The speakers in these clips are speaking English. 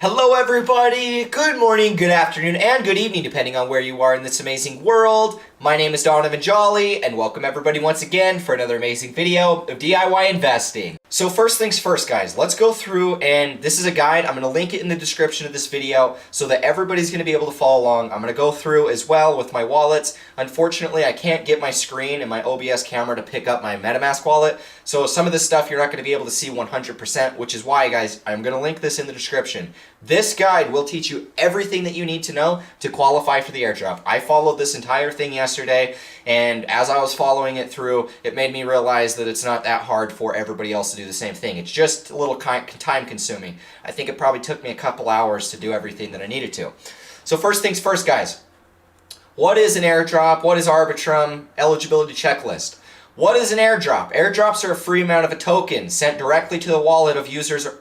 Hello everybody, good morning, good afternoon, and good evening depending on where you are in this amazing world. My name is Donovan Jolly, and welcome everybody once again for another amazing video of DIY investing. So first things first guys, let's go through, and this is a guide. I'm going to link it in the description of this video so that everybody's going to be able to follow along. I'm going to go through as well with my wallets. Unfortunately, I can't get my screen and my OBS camera to pick up my MetaMask wallet, so some of this stuff you're not going to be able to see 100%, which is why guys, I'm going to link this in the description. This guide will teach you everything that you need to know to qualify for the airdrop. I followed this entire thing yesterday, and as I was following it through, it made me realize that it's not that hard for everybody else to do the same thing. It's just a little time consuming. I think it probably took me a couple hours to do everything that I needed to. So first things first guys, what is an airdrop? What is Arbitrum? Eligibility checklist. What is an airdrop? Airdrops are a free amount of a token sent directly to the wallet of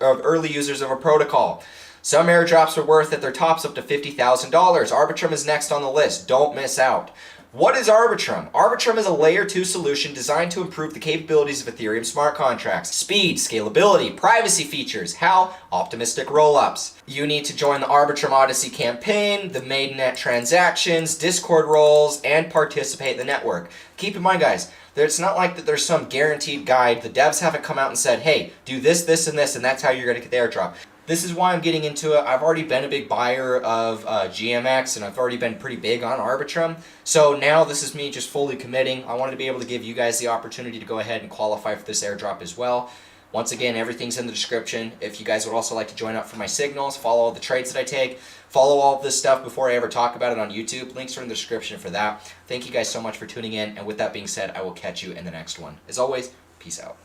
early users of a protocol. Some airdrops are worth at their tops up to $50,000. Arbitrum is next on the list. Don't miss out. What is Arbitrum? Arbitrum is a layer 2 solution designed to improve the capabilities of Ethereum smart contracts. Speed, scalability, privacy features. How? Optimistic rollups. You need to join the Arbitrum Odyssey campaign, the mainnet transactions, Discord roles, and participate in the network. Keep in mind guys, it's not like that there's some guaranteed guide. The devs haven't come out and said, hey, do this, this, and this, and that's how you're going to get the airdrop. This is why I'm getting into it. I've already been a big buyer of GMX, and I've already been pretty big on Arbitrum. So now this is me just fully committing. I wanted to be able to give you guys the opportunity to go ahead and qualify for this airdrop as well. Once again, everything's in the description. If you guys would also like to join up for my signals, follow all the trades that I take, follow all of this stuff before I ever talk about it on YouTube, links are in the description for that. Thank you guys so much for tuning in, and with that being said, I will catch you in the next one. As always, peace out.